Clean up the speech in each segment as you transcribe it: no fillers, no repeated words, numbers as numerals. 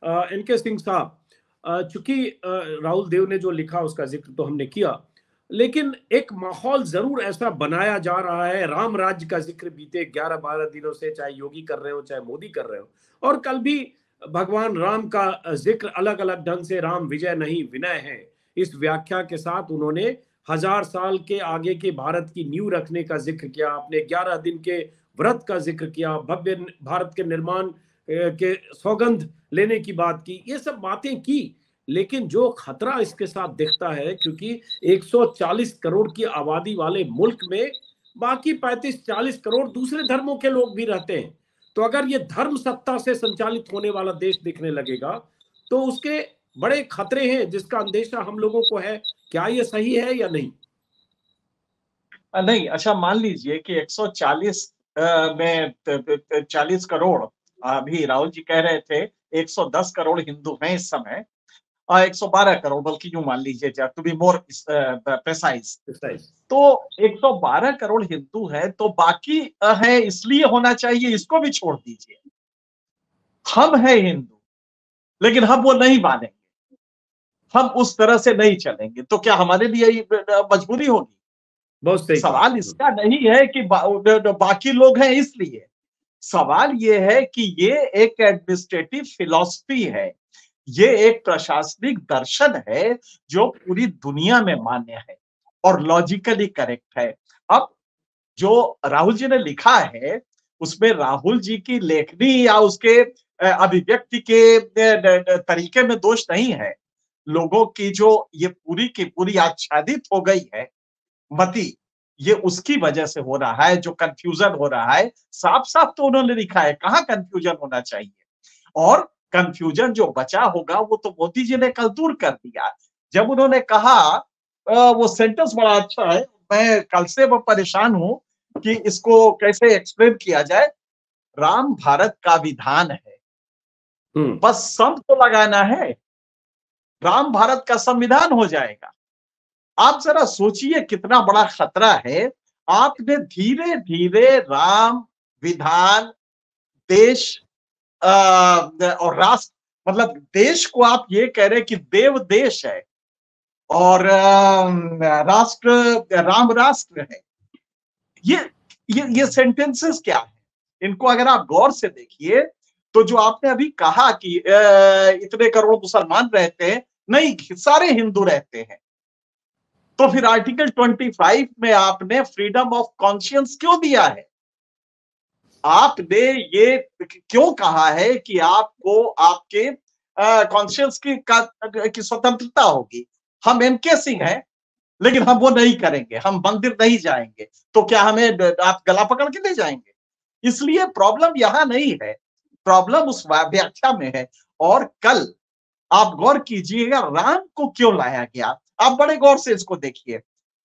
इनके सिंह साहब, चूंकि राहुल देव ने जो लिखा उसका जिक्र तो हमने किया, लेकिन एक माहौल जरूर ऐसा बनाया जा रहा है। राम राज्य का जिक्र बीते 11-12 दिनों से चाहे योगी कर रहे हो चाहे मोदी कर रहे हो, और कल भी भगवान राम का जिक्र अलग अलग ढंग से, राम विजय नहीं विनय है, इस व्याख्या के साथ उन्होंने 1000 साल के आगे के भारत की नींव रखने का जिक्र किया, अपने 11 दिन के व्रत का जिक्र किया, भव्य भारत के निर्माण के सौगंध लेने की बात की, ये सब बातें की। लेकिन जो खतरा इसके साथ दिखता है, क्योंकि 140 करोड़ की आबादी वाले मुल्क में बाकी 35-40 करोड़ दूसरे धर्मों के लोग भी रहते हैं, तो अगर ये धर्म सत्ता से संचालित होने वाला देश दिखने लगेगा तो उसके बड़े खतरे हैं, जिसका अंदेशा हम लोगों को है। क्या ये सही है या नहीं? नहीं, अच्छा मान लीजिए कि 140 में 40 करोड़, अभी राहुल जी कह रहे थे 110 करोड़ हिंदू हैं इस समय, 112 करोड़, बल्कि यूं मान लीजिए टू बी मोर प्रेसाइज, तो 112 करोड़ हिंदू है, तो बाकी है इसलिए होना चाहिए, इसको भी छोड़ दीजिए। हम हैं हिंदू, लेकिन हम वो नहीं मानेंगे, हम उस तरह से नहीं चलेंगे, तो क्या हमारे लिए मजबूरी होगी? बहुत सही। सवाल इसका नहीं है कि बाकी लोग हैं इसलिए, सवाल ये है कि ये एक एडमिनिस्ट्रेटिव फिलॉसफी है, ये एक प्रशासनिक दर्शन है जो पूरी दुनिया में मान्य है और लॉजिकली करेक्ट है। अब जो राहुल जी ने लिखा है उसमें राहुल जी की लेखनी या उसके अभिव्यक्ति के तरीके में दोष नहीं है। लोगों की जो ये पूरी की पूरी आच्छादित हो गई है मति, ये उसकी वजह से हो रहा है, जो कंफ्यूजन हो रहा है। साफ साफ तो उन्होंने लिखा है, कहाँ कंफ्यूजन होना चाहिए, और कंफ्यूजन जो बचा होगा वो तो मोदी जी ने कल दूर कर दिया जब उन्होंने कहा, वो सेंटेंस बड़ा अच्छा है, मैं कल से वो परेशान हूं कि इसको कैसे एक्सप्लेन किया जाए। राम भारत का विधान है, बस सम तो लगाना है, राम भारत का संविधान हो जाएगा। आप जरा सोचिए कितना बड़ा खतरा है। आपने धीरे धीरे राम, विधान, देश और राष्ट्र, मतलब देश को आप ये कह रहे हैं कि देव देश है और राष्ट्र राम राष्ट्र है। ये सेंटेंसेस क्या है? इनको अगर आप गौर से देखिए तो जो आपने अभी कहा कि इतने करोड़ मुसलमान रहते हैं, नहीं, सारे हिंदू रहते हैं, तो फिर आर्टिकल 25 में आपने फ्रीडम ऑफ कॉन्शियंस क्यों दिया है? आपने ये क्यों कहा है कि आपको आपके कॉन्शियंस की स्वतंत्रता होगी? हम एनके सिंह हैं, लेकिन हम वो नहीं करेंगे, हम मंदिर नहीं जाएंगे, तो क्या हमें आप गला पकड़ के ले जाएंगे? इसलिए प्रॉब्लम यहां नहीं है, प्रॉब्लम उस व्याख्या में है। और कल आप गौर कीजिएगा राम को क्यों लाया गया, आप बड़े गौर से इसको देखिए।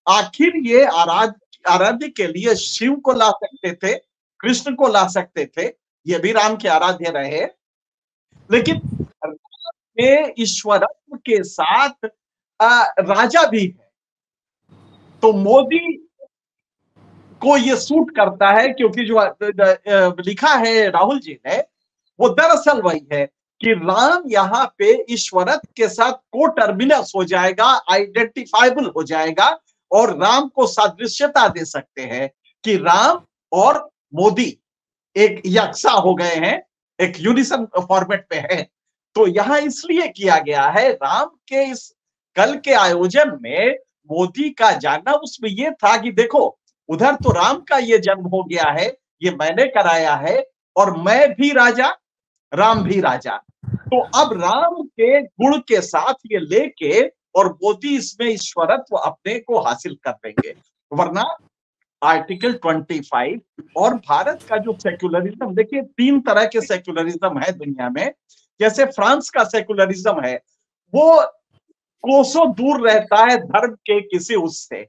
आखिर ये आराध्य के लिए शिव को ला सकते थे, कृष्ण को ला सकते थे, ये भी राम के आराध्य रहे, लेकिन ईश्वरत्व के साथ राजा भी है। तो मोदी को ये सूट करता है, क्योंकि जो लिखा है राहुल जी ने वो दरअसल वही है कि राम यहाँ पे ईश्वरत्व के साथ कोटर्मिनस हो जाएगा, आइडेंटिफाइबल हो जाएगा, और राम को सादृश्यता दे सकते हैं कि राम और मोदी एक यकसा हो गए हैं, एक यूनिसन फॉर्मेट में है। तो यहां इसलिए किया गया है, राम के इस कल के आयोजन में मोदी का जानना उसमें यह था कि देखो उधर तो राम का ये जन्म हो गया है, ये मैंने कराया है, और मैं भी राजा, राम भी राजा, तो अब राम के गुण के साथ ये लेके और मोदी इसमें ईश्वरत्व अपने को हासिल कर लेंगे। वरना आर्टिकल 25 और भारत का जो सेक्युलरिज्म, देखिए 3 तरह के सेक्युलरिज्म है दुनिया में। जैसे फ्रांस का सेक्युलरिज्म है, वो कोसों दूर रहता है धर्म के किसी उससे,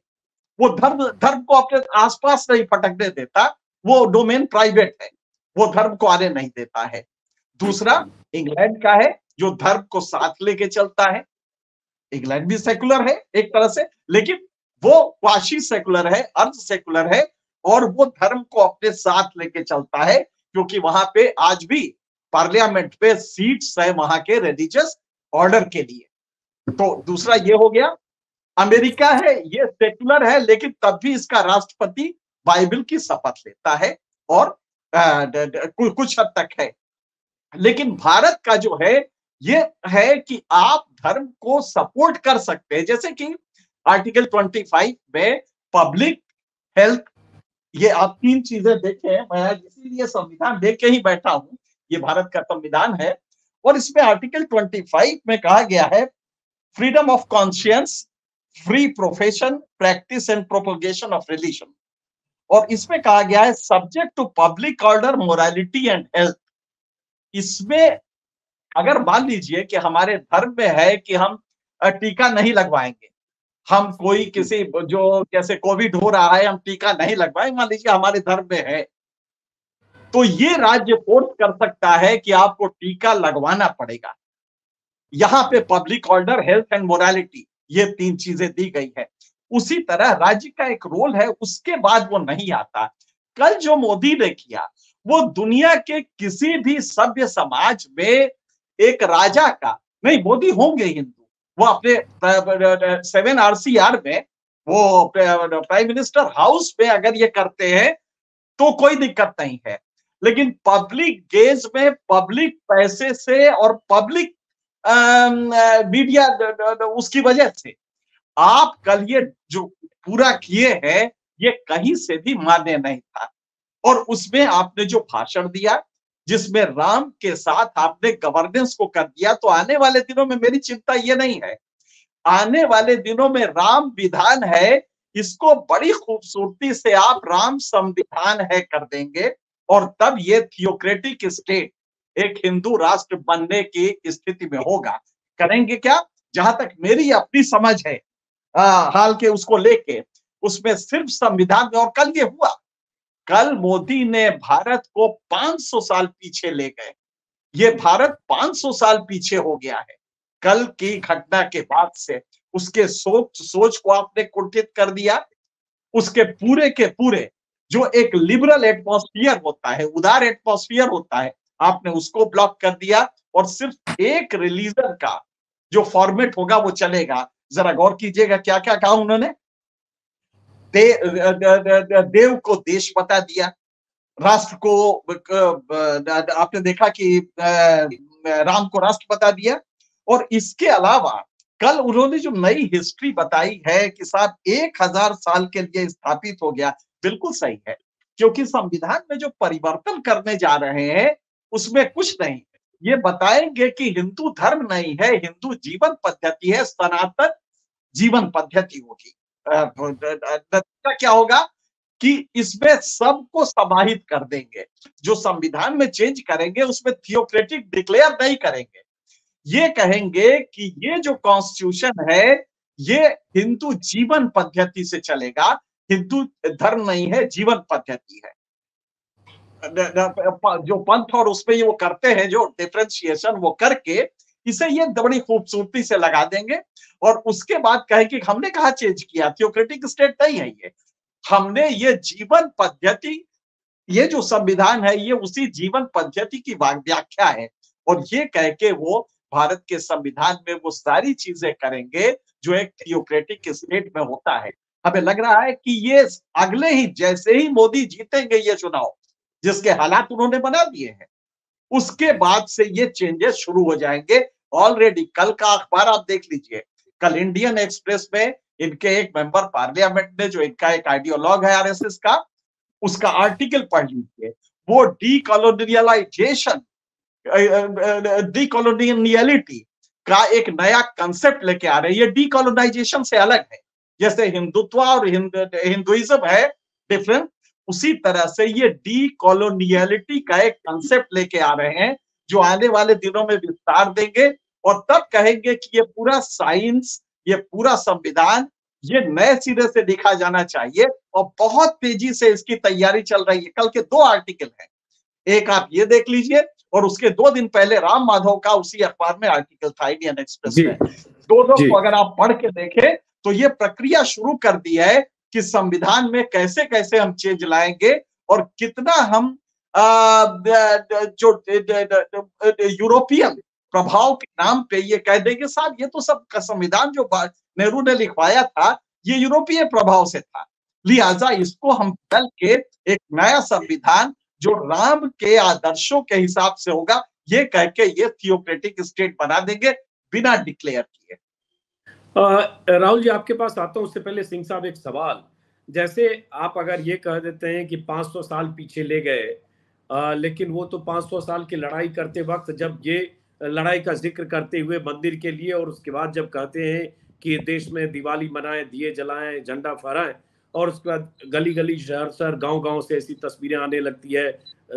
वो धर्म को अपने आसपास नहीं फटकने देता, वो डोमेन प्राइवेट है, वो धर्म को आने नहीं देता है। दूसरा इंग्लैंड का है, जो धर्म को साथ लेके चलता है। इंग्लैंड भी सेकुलर है एक तरह से, लेकिन वो क्वाशी सेकुलर है, अर्ध सेकुलर है, और वो धर्म को अपने साथ लेके चलता है, क्योंकि वहां पे आज भी पार्लियामेंट पे सीट्स है वहां के रिलीजियस ऑर्डर के लिए। तो दूसरा ये हो गया। अमेरिका है, ये सेकुलर है, लेकिन तब भी इसका राष्ट्रपति बाइबल की शपथ लेता है और कुछ हद तक है। लेकिन भारत का जो है ये है कि आप धर्म को सपोर्ट कर सकते हैं, जैसे कि आर्टिकल 25 में पब्लिक हेल्थ, ये आप तीन चीजें देखें, मैं इसीलिए संविधान देख के ही बैठा हूं, ये भारत का संविधान है। और इसमें आर्टिकल 25 में कहा गया है freedom of conscience, free profession, practice and propagation of religion. और इसमें कहा गया है subject to public order, morality and health. इसमें अगर मान लीजिए कि हमारे धर्म में है कि हम टीका नहीं लगवाएंगे, हम कोई किसी जो जैसे कोविड हो रहा है हम टीका नहीं लगवाएंगे, मान लीजिए हमारे धर्म में है, तो ये राज्य फोर्स कर सकता है कि आपको टीका लगवाना पड़ेगा। यहां पे public order, health and morality, ये तीन चीजें दी गई है। उसी तरह राज्य का एक रोल है, उसके बाद वो नहीं आता। कल जो मोदी ने किया वो दुनिया के किसी भी सभ्य समाज में एक राजा का नहीं, मोदी होंगे हिंदू, वो अपने 7 RCR में वो प्राइम मिनिस्टर हाउस में अगर ये करते हैं तो कोई दिक्कत नहीं है, लेकिन पब्लिक गेज में, पब्लिक पैसे से और पब्लिक मीडिया उसकी वजह से आप कल ये जो पूरा किए हैं ये कहीं से भी मान्य नहीं था। और उसमें आपने जो भाषण दिया जिसमें राम के साथ आपने गवर्नेंस को कर दिया, तो आने वाले दिनों में मेरी चिंता ये नहीं है, आने वाले दिनों में राम विधान है, इसको बड़ी खूबसूरती से आप राम संविधान है कर देंगे और तब ये थियोक्रेटिक स्टेट एक हिंदू राष्ट्र बनने की स्थिति में होगा। करेंगे क्या? जहां तक मेरी अपनी समझ है हाल के उसको लेके, उसमें सिर्फ संविधान में, और कल ये हुआ, कल मोदी ने भारत को 500 साल पीछे ले गए। ये भारत 500 साल पीछे हो गया है कल की घटना के बाद से। उसके सोच को आपने कुंठित कर दिया, उसके पूरे के पूरे जो एक लिबरल एटमॉस्फियर होता है, उदार एटमॉस्फियर होता है, आपने उसको ब्लॉक कर दिया और सिर्फ एक रिलीजन का जो फॉर्मेट होगा वो चलेगा। जरा गौर कीजिएगा क्या क्या कहा उन्होंने। देव को देश बता दिया, राष्ट्र को आपने देखा कि राम को राष्ट्र बता दिया। और इसके अलावा कल उन्होंने जो नई हिस्ट्री बताई है कि साहब 1000 साल के लिए स्थापित हो गया, बिल्कुल सही है, क्योंकि संविधान में जो परिवर्तन करने जा रहे हैं उसमें कुछ नहीं, ये बताएंगे कि हिंदू धर्म नहीं है, हिंदू जीवन पद्धति है, सनातन जीवन पद्धति होगी। क्या होगा कि इसमें सबको समाहित कर देंगे, जो संविधान में चेंज करेंगे उसमें थियोक्रेटिक डिक्लेयर नहीं करेंगे, ये कहेंगे कि ये जो कॉन्स्टिट्यूशन है ये हिंदू जीवन पद्धति से चलेगा, हिंदू धर्म नहीं है, जीवन पद्धति है। जो पंथ और उसमें वो करते हैं जो डिफरेंशिएशन, वो करके इसे ये बड़ी खूबसूरती से लगा देंगे। और उसके बाद कहे कि हमने कहा चेंज किया, थियोक्रेटिक स्टेट नहीं है ये, हमने ये जीवन पद्धति, ये जो संविधान है ये उसी जीवन पद्धति की व्याख्या है। और ये कह के वो भारत के संविधान में वो सारी चीजें करेंगे जो एक थियोक्रेटिक स्टेट में होता है। हमें लग रहा है कि ये अगले ही, जैसे ही मोदी जीतेंगे ये चुनाव, जिसके हालात उन्होंने बना दिए हैं, उसके बाद से ये चेंजेस शुरू हो जाएंगे। ऑलरेडी कल का अखबार आप देख लीजिए, कल इंडियन एक्सप्रेस में इनके एक मेंबर पार्लियामेंट ने, जो इनका एक आइडियोलॉग है आरएसएस का, उसका आर्टिकल पढ़ लीजिए, वो डीकोलोनियलाइजेशन, डीकोलोनियलिटी का एक नया कंसेप्ट लेके आ रहे हैं। ये डीकोलोनाइजेशन से अलग है, जैसे हिंदुत्व और हिंदुइज्म है डिफरेंट, उसी तरह से ये डीकोलोनियलिटी का एक कंसेप्ट लेके आ रहे हैं जो आने वाले दिनों में विस्तार देंगे। और तब कहेंगे कि ये पूरा साइंस, ये पूरा संविधान, ये नए सिरे से लिखा जाना चाहिए। और बहुत तेजी से इसकी तैयारी चल रही है। कल के 2 आर्टिकल हैं, एक आप ये देख लीजिए, और उसके 2 दिन पहले राम माधव का उसी अखबार में आर्टिकल था इंडियन एक्सप्रेस में। दोनों को अगर आप पढ़ के देखें तो ये प्रक्रिया शुरू कर दी है कि संविधान में कैसे कैसे हम चेंज लाएंगे और कितना हम जो यूरोपियन प्रभाव के नाम पे ये कह देंगे साहब ये तो सब संविधान जो नेहरू ने लिखवाया था ये यूरोपीय प्रभाव से था, लिहाजा इसको हम बदल के एक नया संविधान जो राम के आदर्शों के हिसाब से होगा ये कह के ये थियोक्रेटिक स्टेट बना देंगे बिना डिक्लेयर किए। राहुल जी आपके पास आता हूं, उससे पहले सिंह साहब एक सवाल, जैसे आप अगर ये कह देते हैं कि 500 साल पीछे ले गए, लेकिन वो तो 500 साल की लड़ाई करते वक्त जब ये लड़ाई का जिक्र करते हुए मंदिर के लिए, और उसके बाद जब कहते हैं कि देश में दिवाली मनाएं, दिए जलाएं, झंडा फहराएं, और उसके बाद गली गली शहर शहर गांव गांव से ऐसी तस्वीरें आने लगती है,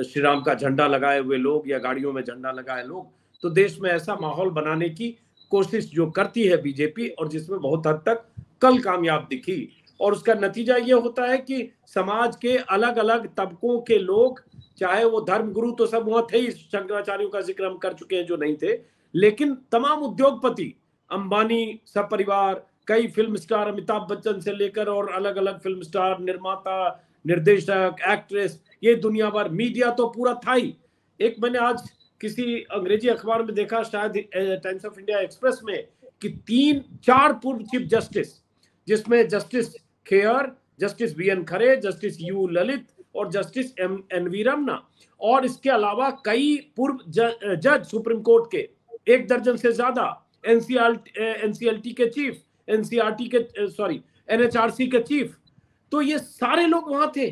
श्री राम का झंडा लगाए हुए लोग या गाड़ियों में झंडा लगाए लोग, तो देश में ऐसा माहौल बनाने की कोशिश जो करती है बीजेपी, और जिसमें बहुत हद तक कल कामयाब दिखी, और उसका नतीजा ये होता है कि समाज के अलग अलग तबकों के लोग, चाहे वो धर्म गुरु तो सब वहां थे ही, शंकराचार्यों का जिक्र हम कर चुके हैं जो नहीं थे, लेकिन तमाम उद्योगपति, अंबानी सब परिवार, कई फिल्म स्टार अमिताभ बच्चन से लेकर और अलग अलग फिल्म स्टार, निर्माता, निर्देशक, एक्ट्रेस, ये दुनिया भर, मीडिया तो पूरा था ही। एक मैंने आज किसी अंग्रेजी अखबार में देखा, शायद टाइम्स ऑफ इंडिया एक्सप्रेस में, कि 3-4 पूर्व चीफ जस्टिस, जिसमें जस्टिस खेयर, जस्टिस BN खरे, जस्टिस U ललित और जस्टिस NV रमना, और इसके अलावा कई पूर्व जज सुप्रीम कोर्ट के, 1 दर्जन से ज्यादा, NCLT के चीफ, NCRT के सॉरी NHRC के चीफ, तो ये सारे लोग वहां थे।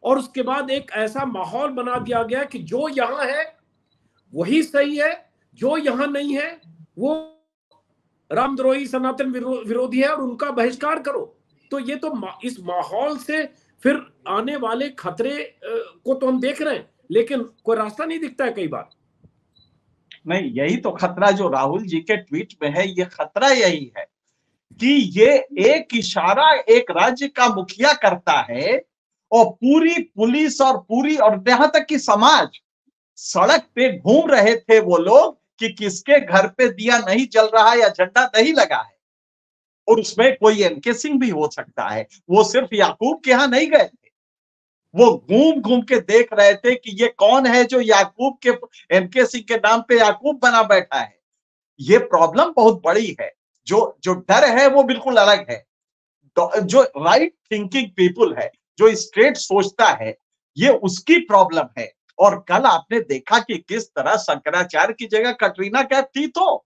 और उसके बाद एक ऐसा माहौल बना दिया गया कि जो यहां है वही सही है, जो यहां नहीं है वो रामद्रोही, सनातन विरोधी है, और उनका बहिष्कार करो। तो ये तो इस माहौल से फिर आने वाले खतरे को तो हम देख रहे हैं, लेकिन कोई रास्ता नहीं दिखता है कई बार। नहीं, यही तो खतरा जो राहुल जी के ट्वीट में है, ये खतरा यही है कि ये एक इशारा एक राज्य का मुखिया करता है और पूरी पुलिस और यहां तक कि समाज, सड़क पे घूम रहे थे वो लोग कि किसके घर पे दिया नहीं जल रहा या झंडा नहीं लगा है, और उसमें कोई एनके सिंह भी हो सकता है। वो सिर्फ याकूब के यहां नहीं गए थे, वो घूम घूम के देख रहे थे कि ये कौन है जो याकूब के, एनके सिंह के नाम पे याकूब बना बैठा है। ये प्रॉब्लम बहुत बड़ी है। जो डर है वो बिल्कुल अलग है। जो राइट थिंकिंग पीपुल है, जो स्ट्रेट सोचता है, ये उसकी प्रॉब्लम है। और कल आपने देखा कि किस तरह शंकराचार्य की जगह कटरीना कैफ थी, तो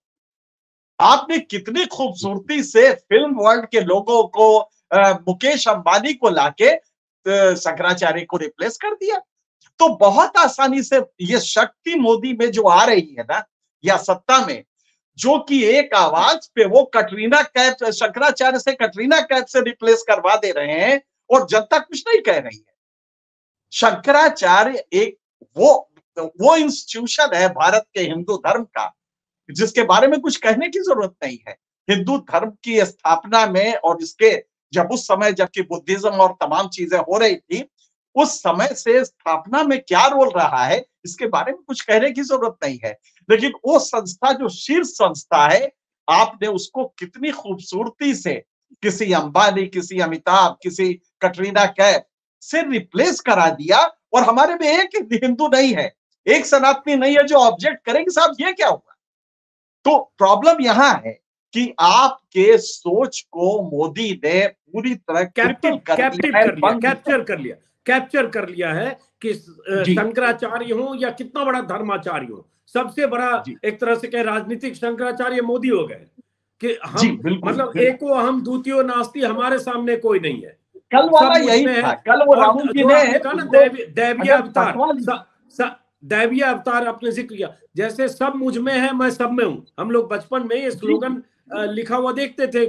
आपने कितनी खूबसूरती से फिल्म वर्ल्ड के लोगों को, मुकेश अंबानी को लाके शंकराचार्य को रिप्लेस कर दिया। तो बहुत आसानी से ये शक्ति मोदी में जो आ रही है ना, या सत्ता में, जो कि एक आवाज पे वो कटरीना कैफ, शंकराचार्य से कटरीना कैफ से रिप्लेस करवा दे रहे हैं, और जनता कुछ नहीं कह रही है। शंकराचार्य एक वो इंस्टीट्यूशन है भारत के हिंदू धर्म का, जिसके बारे में कुछ कहने की जरूरत नहीं है। हिंदू धर्म की स्थापना में, और इसके जब उस समय जबकि बुद्धिज्म और तमाम चीजें हो रही थी, उस समय से स्थापना में क्या रोल रहा है, इसके बारे में कुछ कहने की जरूरत नहीं है। लेकिन वो संस्था जो शीर्ष संस्था है, आपने उसको कितनी खूबसूरती से किसी अंबानी, किसी अमिताभ, किसी कटरीना कैफ से रिप्लेस करा दिया। और हमारे में एक हिंदू नहीं है, एक सनातनी नहीं है जो ऑब्जेक्ट करेंगे साहब ये क्या हुआ। तो प्रॉब्लम यहां है कि आपके सोच को मोदी ने पूरी तरह कैप्चर कर लिया है कि शंकराचार्य हो या कितना बड़ा धर्माचार्य हो, सबसे बड़ा एक तरह से कह राजनीतिक शंकराचार्य मोदी हो गए कि हम मतलब एको हम द्वितीयो नास्ति, हमारे सामने कोई नहीं है। कल वाला यही था, कल वो राहुल जी ने कहा ना दैवीय अवतार आपने जिक्र किया, जैसे सब मुझ में है मैं सब में हूं। हम लोग बचपन में ये स्लोगन लिखा हुआ देखते थे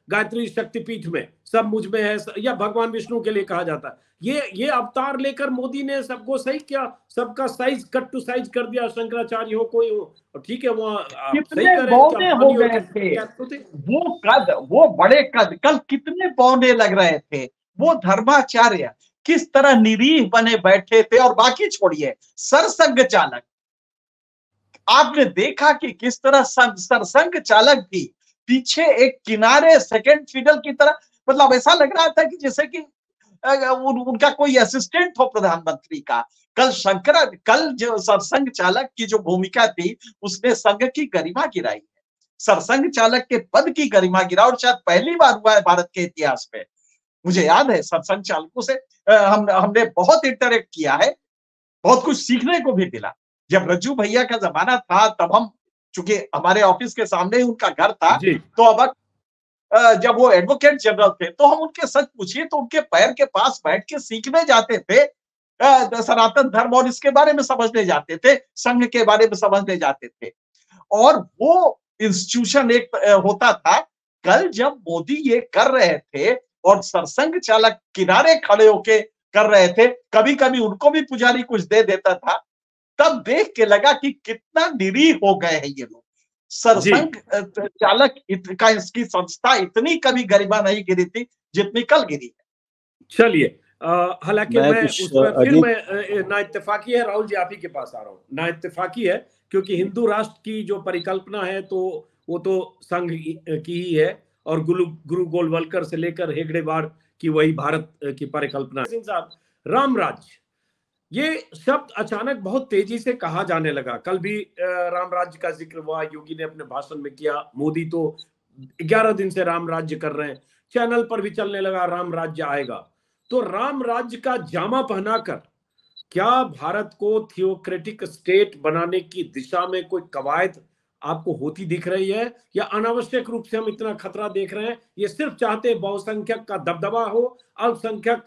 गायत्री शक्तिपीठ में, सब मुझ में है, या भगवान विष्णु के लिए कहा जाता है। ये अवतार लेकर मोदी ने सबको सही किया, सबका साइज कट टू साइज कर दिया, शंकराचार्य हो कोई हो, और ठीक है वहां कितने बौने हो गए थे वो कद, वो बड़े कद, कल कितने बौने लग रहे थे। वो धर्माचार्य किस तरह निरीह बने बैठे थे, और बाकी छोड़िए सरसंघ चालक, आपने देखा कि किस तरह सरसंघ चालक भी पीछे एक किनारे सेकंड फिडल की तरह, मतलब ऐसा लग रहा था कि जैसे कि उनका कोई असिस्टेंट हो प्रधानमंत्री का। कल जो सरसंघ चालक की जो भूमिका थी, उसने संघ की गरिमा गिराई है, सरसंघ चालक के पद की गरिमा गिरा, और शायद पहली बार हुआ है भारत के इतिहास में। मुझे याद है सरसंघ चालकों से हमने बहुत इंटरेक्ट किया है, बहुत कुछ सीखने को भी मिला। जब रज्जू भैया का जमाना था, तब हम, चूंकि हमारे ऑफिस के सामने ही उनका घर था, तो अब जब वो एडवोकेट जनरल थे, तो हम उनके सच पूछिए तो उनके पैर के पास बैठ के सीखने जाते थे, सनातन धर्म और इसके बारे में समझने जाते थे, संघ के बारे में समझने जाते थे। और वो इंस्टीट्यूशन एक होता था। कल जब मोदी ये कर रहे थे और सरसंघ चालक किनारे खड़े होके कर रहे थे, कभी कभी उनको भी पुजारी कुछ दे देता था, तब देख के लगा कि कितना निरीह हो गए हैं ये लोग। सरसंघ चालक का इसकी संस्था इतनी कभी गरिमा नहीं गिरी थी जितनी कल गिरी है। चलिए, हालांकि मैं उस पर फिर मैं ना इत्तेफाकी है, राहुल जी आप ही के पास आ रहा हूँ। ना इत्तेफाकी है क्योंकि हिंदू राष्ट्र की जो परिकल्पना है तो वो तो संघ की ही है, और गुरु गोलवलकर से लेकर हेगड़ेवार की वही भारत की परिकल्पना। सिंह साहब, राम राज्य ये शब्द अचानक बहुत तेजी से कहा जाने लगा। कल भी राम राज्य का जिक्र हुआ, योगी ने अपने भाषण में किया, मोदी तो 11 दिन से राम राज्य कर रहे हैं, चैनल पर भी चलने लगा राम राज्य आएगा। तो राम राज्य का जामा पहनाकर क्या भारत को थियोक्रेटिक स्टेट बनाने की दिशा में कोई कवायद आपको होती दिख रही है, या अनावश्यक रूप से हम इतना खतरा देख रहे हैं? ये सिर्फ चाहते बहुसंख्यक का दबदबा हो, अल्पसंख्यक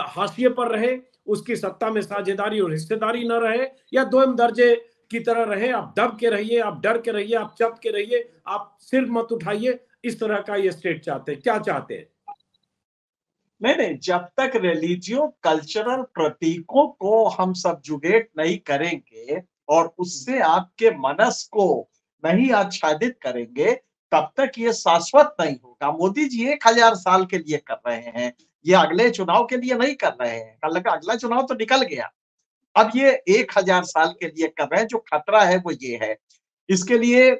हाशिए पर रहे, उसकी सत्ता में साझेदारी और हिस्सेदारी न रहे, या दोयम दर्जे की तरह रहे, आप दब के रहिए, आप डर के रहिए, आप चप के रहिए, आप सिर मत उठाइए, इस तरह का ये स्टेट चाहते हैं? क्या चाहते हैं? नहीं, जब तक रिलीजियो कल्चरल प्रतीकों को हम सबजुगेट नहीं करेंगे और उससे आपके मनस को नहीं आच्छादित करेंगे, तब तक ये शाश्वत नहीं होगा। मोदी जी 1000 साल के लिए कर रहे हैं, ये अगले चुनाव के लिए नहीं कर रहे हैं। कल का अगला चुनाव तो निकल गया, अब ये 1000 साल के लिए कर रहे हैं। जो खतरा है वो ये है, इसके लिए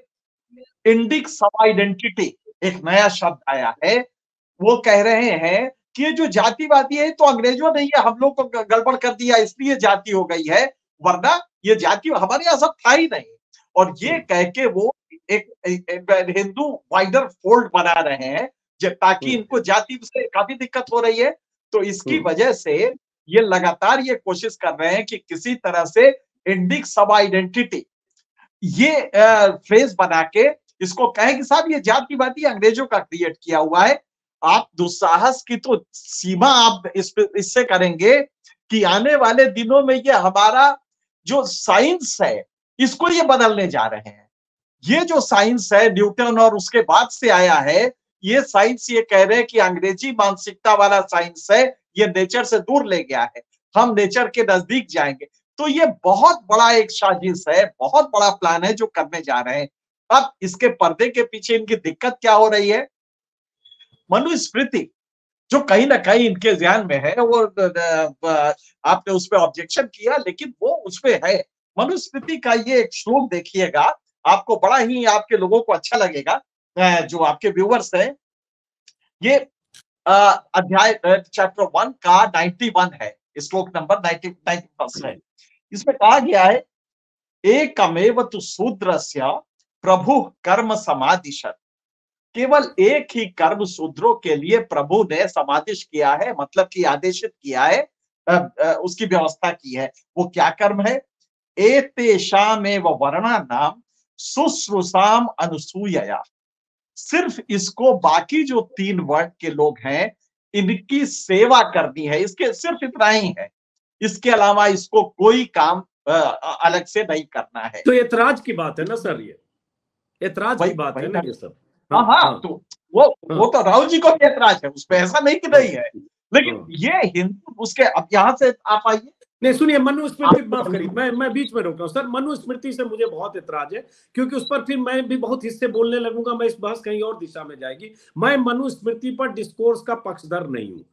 इंडिक सब आइडेंटिटी एक नया शब्द आया है। वो कह रहे हैं कि ये जो जातिवादी है तो अंग्रेजों ने ये हम लोग को गड़बड़ कर दिया, इसलिए जाति हो गई है, वरना ये जाति हमारे यहाँ सब था ही नहीं। और ये कह के वो एक हिंदू वाइडर फोल्ड बना रहे हैं, ताकि इनको जाति से काफी दिक्कत हो रही है। तो इसकी वजह से ये लगातार ये कोशिश कर रहे हैं कि किसी तरह से इंडिक सब आइडेंटिटी ये फ्रेज बना के इसको कहें कि साहब ये जातिवादी अंग्रेजों का क्रिएट किया हुआ है। आप दुस्साहस की तो सीमा आप इससे करेंगे कि आने वाले दिनों में ये हमारा जो साइंस है इसको ये बदलने जा रहे हैं। ये जो साइंस है न्यूटन और उसके बाद से आया है, ये साइंस ये कह रहे हैं कि अंग्रेजी मानसिकता वाला साइंस है, ये नेचर से दूर ले गया है, हम नेचर के नजदीक जाएंगे। तो ये बहुत बड़ा एक साजिश है, बहुत बड़ा प्लान है जो करने जा रहे हैं। अब इसके पर्दे के पीछे इनकी दिक्कत क्या हो रही है? मनुस्मृति जो कहीं ना कहीं इनके ध्यान में है, वो आपने उस पर ऑब्जेक्शन किया लेकिन वो उसपे है। मनुस्मृति का ये एक श्लोक देखिएगा, आपको बड़ा ही आपके लोगों को अच्छा लगेगा, जो आपके व्यूअर्स हैं। ये अध्याय चैप्टर 1 का 91 है, श्लोक नंबर 91 है। इसमें कहा गया है, एकमेव तु शूद्रस्य प्रभु कर्म समादिशत्। केवल एक ही कर्म शूद्रों के लिए प्रभु ने समादिश किया है, मतलब कि आदेशित किया है, उसकी व्यवस्था की है। वो क्या कर्म है? एतेषामेव वर्णानाम शुश्रूषाम अनुसूयया। सिर्फ इसको बाकी जो 3 वर्ण के लोग हैं इनकी सेवा करनी है, इसके सिर्फ इतना ही है, इसके अलावा इसको कोई काम अलग से नहीं करना है। तो एतराज की बात है ना सर, ये एतराज की बात है ना ये सब। हाँ, तो वो तो राहुल जी को भी एतराज है उस पर, ऐसा नहीं कि नहीं है, लेकिन ये हिंदू उसके, अब यहाँ से आप आइए। नहीं सुनिए, मनुस्मृति, माफ करिए मैं बीच में रोक रहा हूँ सर। मनुस्मृति से मुझे बहुत एतराज है, क्योंकि उस पर फिर मैं भी बहुत हिस्से बोलने लगूंगा, मैं इस बहस कहीं और दिशा में जाएगी। मैं मनुस्मृति पर डिस्कोर्स का पक्षधर नहीं हूँ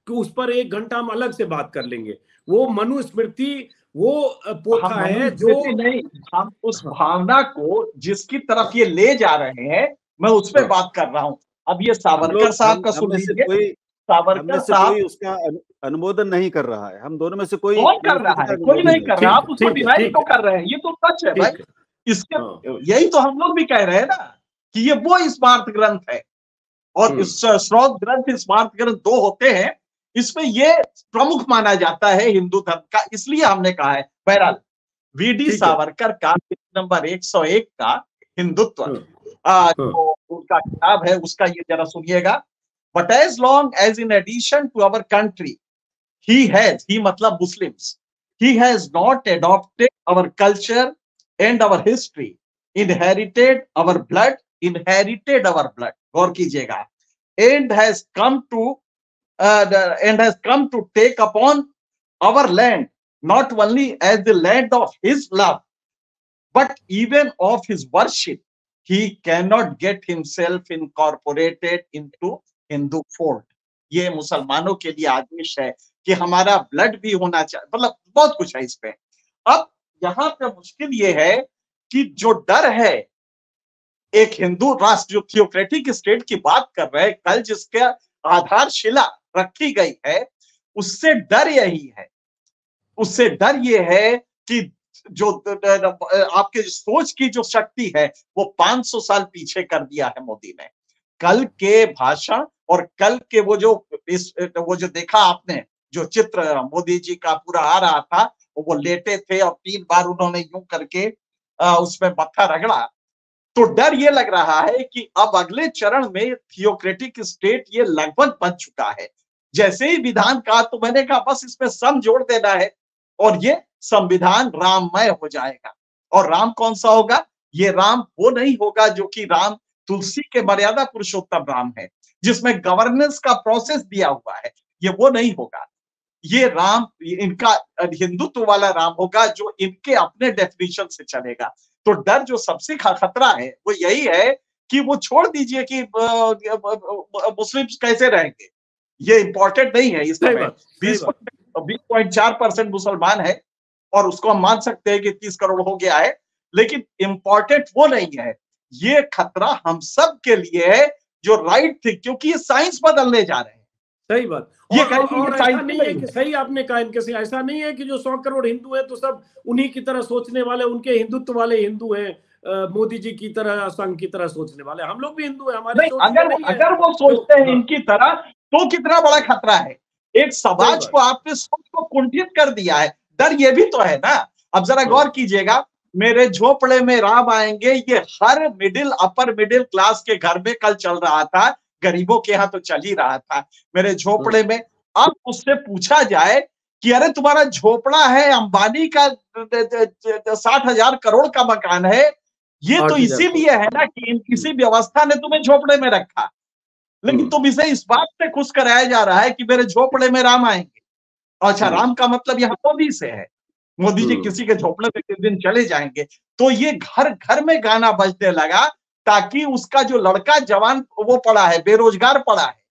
कि उस पर 1 घंटा हम अलग से बात कर लेंगे। वो मनुस्मृति वो पोथा है जो नहीं, हम उस भावना को जिसकी तरफ ये ले जा रहे हैं, मैं उस पर बात कर रहा हूँ। अब ये सावरकर साहब का सुन लीजिए, हम में सावरकर से साहब, कोई उसका अनुमोदन नहीं कर रहा है, हम दोनों में से कोई कौन कर रहा है? कोई नहीं कर रहा, आप उसको डिनाई तो कर रहे हैं, ये तो सच है भाई। इसके यही तो हम लोग भी कह रहे हैं ना कि ये वो स्मार्त ग्रंथ है, और इस स्रोत ग्रंथ स्मार्त ग्रंथ दो होते हैं, इसमें ये प्रमुख माना जाता है हिंदू धर्म का, इसलिए हमने कहा है। बहरहाल वीडी सावरकर का नंबर 101 का हिंदुत्व जो उनका किताब है, उसका ये जरा सुनिएगा। But as long as in addition to our country he मतलब Muslims, he has not adopted our culture and our history, inherited our blood, गौर कीजिएगा, and has come to take upon our land not only as the land of his love but even of his worship. He cannot get himself incorporated into Hindu fold. ये मुसलमानों के लिए आदेश है कि हमारा blood भी होना चाहिए, मतलब बहुत कुछ है इस पे। अब यहां पे मुश्किल ये है कि जो डर है एक हिंदू राष्ट्र, जो थियोक्रेटिक स्टेट की बात कर रहे हैं, कल जिसके आधारशिला रखी गई है, उससे डर यही है, उससे डर ये है कि जो आपके सोच की जो शक्ति है वो 500 साल पीछे कर दिया है मोदी ने। कल के भाषण और कल के वो जो देखा आपने, जो चित्र मोदी जी का पूरा आ रहा था, वो लेटे थे और 3 बार उन्होंने यूं करके उसमें मत्था रगड़ा, तो डर ये लग रहा है कि अब अगले चरण में थियोक्रेटिक स्टेट ये लगभग बन चुका है। जैसे ही विधान कहा तो मैंने कहा बस इसमें सम जोड़ देना है और ये संविधान राममय हो जाएगा। और राम कौन सा होगा? ये राम वो नहीं होगा जो कि राम तुलसी के मर्यादा पुरुषोत्तम राम है, जिसमें गवर्नेंस का प्रोसेस दिया हुआ है, ये वो नहीं होगा। ये राम इनका हिंदुत्व वाला राम होगा जो इनके अपने डेफिनेशन से चलेगा। तो डर जो सबसे खतरा है वो यही है कि वो छोड़ दीजिए कि मुस्लिम कैसे रहेंगे, ये इंपॉर्टेंट नहीं है इस समय। 20.4% मुसलमान है और उसको हम मान सकते हैं कि 30 करोड़ हो गया है, लेकिन इंपॉर्टेंट वो नहीं है। ये खतरा हम सब के लिए है जो राइट थी, क्योंकि ये साइंस बदलने जा रहे हैं। सही बात। ये और ऐसा नहीं है कि सही आपने कहा, इनके से ऐसा नहीं है कि जो 100 करोड़ हिंदू है तो सब उन्हीं की तरह सोचने वाले, उनके हिंदुत्व वाले हिंदू हैं, मोदी जी की तरह, संघ की तरह सोचने वाले। हम लोग भी हिंदू हैं, हमारी सोच अगर वो सोचते हैं इनकी तरह तो कितना बड़ा खतरा है। एक समाज को आपने सोच को कुंठित कर दिया है। डर ये भी तो है ना। अब जरा गौर कीजिएगा, मेरे झोपड़े में राम आएंगे, ये हर मिडिल अपर मिडिल क्लास के घर में कल चल रहा था, गरीबों के यहाँ तो चल ही रहा था, मेरे झोपड़े में। अब उससे पूछा जाए कि अरे तुम्हारा झोपड़ा है, अंबानी का 60,000 करोड़ का मकान है, ये तो इसीलिए है ना कि किसी व्यवस्था ने तुम्हें झोपड़े में रखा, लेकिन तुम इसे इस बात से खुश कराया जा रहा है कि मेरे झोपड़े में राम आएंगे। अच्छा, राम का मतलब यहाँ मोदी से है, मोदी जी किसी के झोपड़े में किस दिन चले जाएंगे। तो ये घर घर में गाना बजने लगा ताकि उसका जो लड़का जवान वो पड़ा है, बेरोजगार पड़ा है,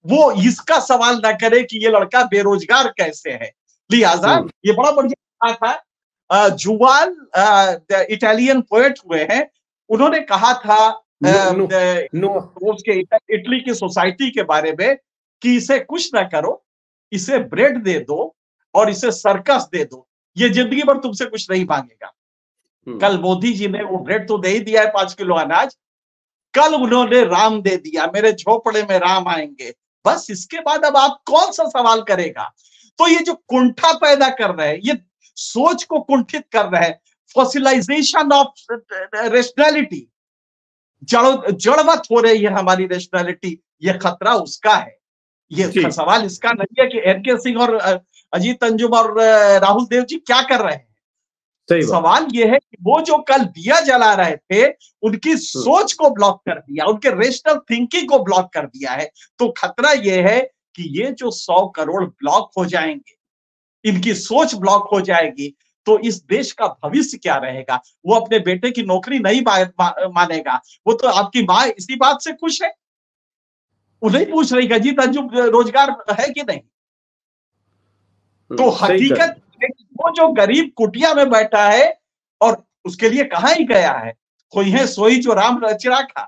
वो इसका सवाल ना करे कि ये लड़का बेरोजगार कैसे है। लिहाजा ये बड़ा बढ़िया था। जुवाल इटालियन पोएट हुए हैं, उन्होंने कहा था उसके इटली की सोसाइटी के बारे में कि इसे कुछ ना करो, इसे ब्रेड दे दो और इसे सर्कस दे दो, ये जिंदगी भर तुमसे कुछ नहीं मांगेगा। कल मोदी जी ने वो ब्रेड तो दे ही दिया है, 5 किलो अनाज, कल उन्होंने राम दे दिया, मेरे झोपड़े में राम आएंगे। बस इसके बाद अब आप कौन सा सवाल करेगा। तो ये जो कुंठा पैदा कर रहे हैं, ये सोच को कुंठित कर रहे हैं, फॉसिलाइजेशन ऑफ रेशनैलिटी, जड़वत हो रही है हमारी रेशनैलिटी, ये खतरा उसका है। ये सवाल इसका नहीं है कि एनके सिंह और अजीत अंजुम और राहुल देव जी क्या कर रहे हैं। सवाल ये है कि वो जो कल दिया जला रहे थे, उनकी सोच को ब्लॉक कर दिया, उनके रेशनल थिंकिंग को ब्लॉक कर दिया है। तो खतरा ये है कि ये जो 100 करोड़ ब्लॉक हो जाएंगे, इनकी सोच ब्लॉक हो जाएगी, तो इस देश का भविष्य क्या रहेगा। वो अपने बेटे की नौकरी नहीं मानेगा। वो तो आपकी माँ इसी बात से खुश है, वो नहीं पूछ रही अजीत अंजुम रोजगार है कि नहीं। तो हकीकत वो जो गरीब कुटिया में बैठा है और उसके लिए कहाँ ही गया है, कोई है सोई जो राम रच रखा।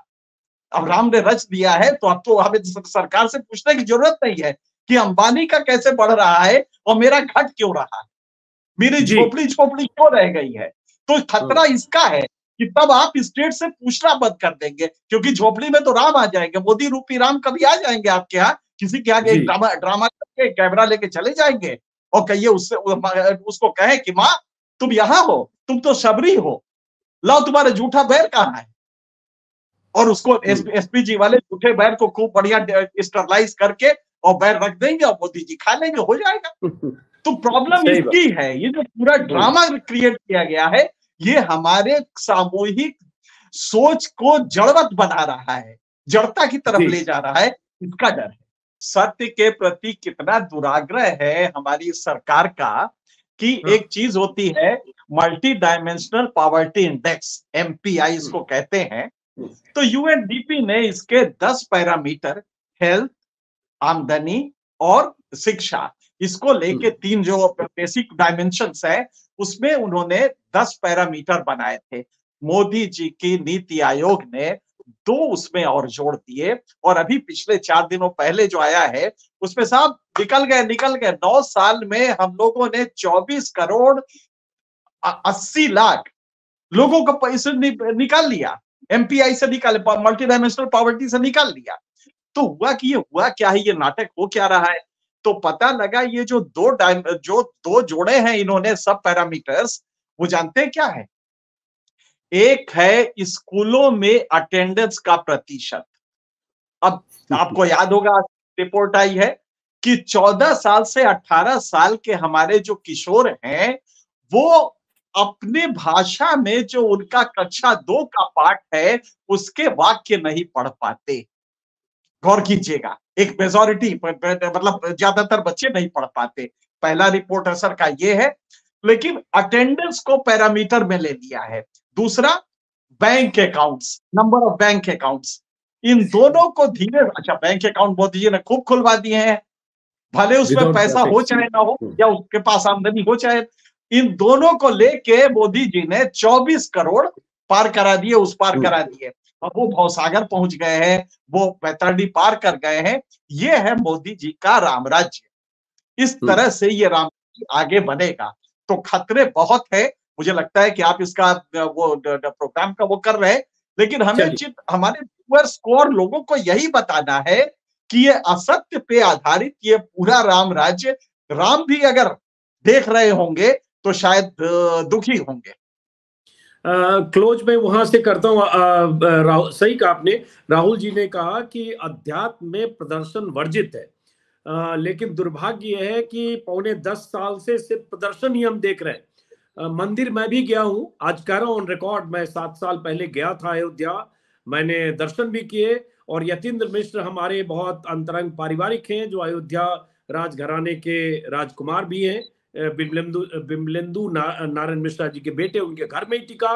अब राम ने रच दिया है, तो अब तो हमें सरकार से पूछने की जरूरत नहीं है कि अंबानी का कैसे बढ़ रहा है और मेरा घट क्यों रहा है, मेरी झोपड़ी झोपड़ी क्यों रह गई है। तो खतरा इसका है कि तब आप स्टेट से पूछना बंद कर देंगे, क्योंकि झोपड़ी में तो राम आ जाएंगे, मोदी रूपी राम कभी आ जाएंगे आपके यहाँ, किसी के आगे एक ड्रामा करके कैमरा लेके चले जाएंगे और कहिए उससे उसको कहे कि माँ तुम यहां हो, तुम तो शबरी हो, लाओ तुम्हारा झूठा बैर कहाँ है, और उसको एसपीजी वाले झूठे बैर को खूब बढ़िया स्टरलाइज करके और बैर रख देंगे और मोदी जी खा लेंगे, हो जाएगा। तो प्रॉब्लम इसकी है, ये जो पूरा ड्रामा क्रिएट किया गया है, ये हमारे सामूहिक सोच को जड़वत बना रहा है, जड़ता की तरफ ले जा रहा है, इसका डर है। सत्य के प्रति कितना दुराग्रह है हमारी सरकार का, कि एक चीज होती है multi dimensional poverty index, MPI इसको कहते हैं। तो यूएनडीपी ने इसके 10 पैरामीटर, हेल्थ, आमदनी और शिक्षा, इसको लेके 3 जो बेसिक डायमेंशंस है, उसमें उन्होंने 10 पैरामीटर बनाए थे। मोदी जी की नीति आयोग ने 2 उसमें और जोड़ दिए, और अभी पिछले 4 दिनों पहले जो आया है उसमें साहब निकल गए 9 साल में हम लोगों ने 24 करोड़ 80 लाख लोगों को पैसे निकाल लिया, एमपीआई से निकाले, मल्टी डायमेंशनल पॉवर्टी से निकाल लिया। तो हुआ कि ये हुआ क्या है, ये नाटक हो क्या रहा है। तो पता लगा ये जो दो जोड़े हैं इन्होंने सब पैरामीटर्स, वो जानते हैं क्या है? एक है स्कूलों में अटेंडेंस का प्रतिशत। अब आपको याद होगा रिपोर्ट आई है कि 14 साल से 18 साल के हमारे जो किशोर हैं, वो अपने भाषा में जो उनका कक्षा 2 का पाठ है उसके वाक्य नहीं पढ़ पाते। गौर कीजिएगा, एक मेजॉरिटी मतलब ज्यादातर बच्चे नहीं पढ़ पाते। पहला रिपोर्ट असर का ये है, लेकिन अटेंडेंस को पैरामीटर में ले लिया है। दूसरा bank accounts, number of bank accounts, इन दोनों को धीरे, अच्छा बैंक अकाउंट मोदी जी ने खूब खुलवा दिए हैं, भले उसमें पैसा हो चाहे ना हो, या उसके पास आमदनी हो चाहे, इन दोनों को लेके मोदी जी ने 24 करोड़ पार करा दिए, उस पार करा दिए। अब वो भवसागर पहुंच गए हैं, वो बैतरणी पार कर गए हैं। ये है मोदी जी का राम राज्य। इस तरह से ये राम राज्य आगे बनेगा तो खतरे बहुत है। मुझे लगता है कि आप इसका वो प्रोग्राम का वो कर रहे हैं, लेकिन हमें हमारे व्यूअर्स को और लोगों को यही बताना है कि ये असत्य पे आधारित ये पूरा राम राज्य, राम भी अगर देख रहे होंगे तो शायद दुखी होंगे। क्लोज में वहां से करता हूँ। सही कहा आपने, राहुल जी ने कहा कि अध्यात्म में प्रदर्शन वर्जित है, लेकिन दुर्भाग्य यह है कि पौने 10 साल से सिर्फ प्रदर्शन ही हम देख रहे हैं। मंदिर मैं भी गया हूँ, आज कह रहा हूँ ऑन रिकॉर्ड, मैं 7 साल पहले गया था अयोध्या, मैंने दर्शन भी किए, और यतीन्द्र मिश्र हमारे बहुत अंतरंग पारिवारिक हैं, जो अयोध्या राजघराने के राजकुमार भी हैं, बिमलेंदु नारायण मिश्रा जी के बेटे, उनके घर में ही टिका।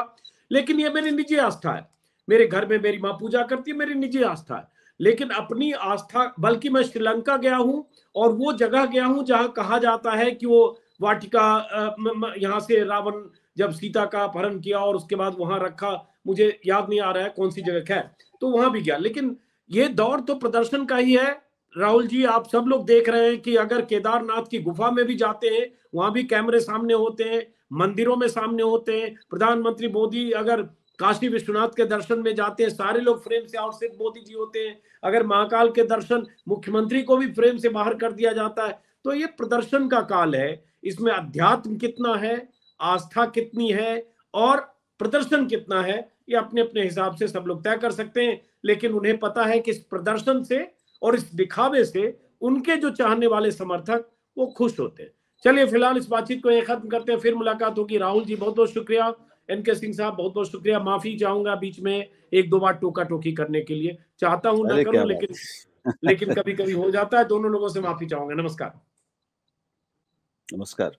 लेकिन ये मेरी निजी आस्था है, मेरे घर में मेरी माँ पूजा करती है, मेरी निजी आस्था है। लेकिन अपनी आस्था, बल्कि मैं श्रीलंका गया हूँ और वो जगह गया हूँ जहां कहा जाता है कि वो वाटिका, यहाँ से रावण जब सीता का अपहरण किया और उसके बाद वहां रखा, मुझे याद नहीं आ रहा है कौन सी जगह है, तो वहां भी गया। लेकिन ये दौर तो प्रदर्शन का ही है। राहुल जी, आप सब लोग देख रहे हैं कि अगर केदारनाथ की गुफा में भी जाते हैं, वहां भी कैमरे सामने होते हैं, मंदिरों में सामने होते हैं। प्रधानमंत्री मोदी अगर काशी विश्वनाथ के दर्शन में जाते हैं, सारे लोग फ्रेम से, और सिर्फ मोदी जी होते हैं। अगर महाकाल के दर्शन, मुख्यमंत्री को भी फ्रेम से बाहर कर दिया जाता है। तो ये प्रदर्शन का काल है, इसमें अध्यात्म कितना है, आस्था कितनी है और प्रदर्शन कितना है, ये अपने अपने हिसाब से सब लोग तय कर सकते हैं। लेकिन उन्हें पता है कि इस प्रदर्शन से और इस दिखावे से उनके जो चाहने वाले समर्थक वो खुश होते हैं। चलिए फिलहाल इस बातचीत को यहीं खत्म करते हैं, फिर मुलाकात होगी। राहुल जी बहुत बहुत शुक्रिया, एनके सिंह साहब बहुत बहुत शुक्रिया। माफी चाहूंगा बीच में 1-2 बार टोका टोकी करने के लिए, चाहता हूं ना करूं, लेकिन कभी कभी हो जाता है। दोनों लोगों से माफी चाहूंगा। नमस्कार। नमस्कार।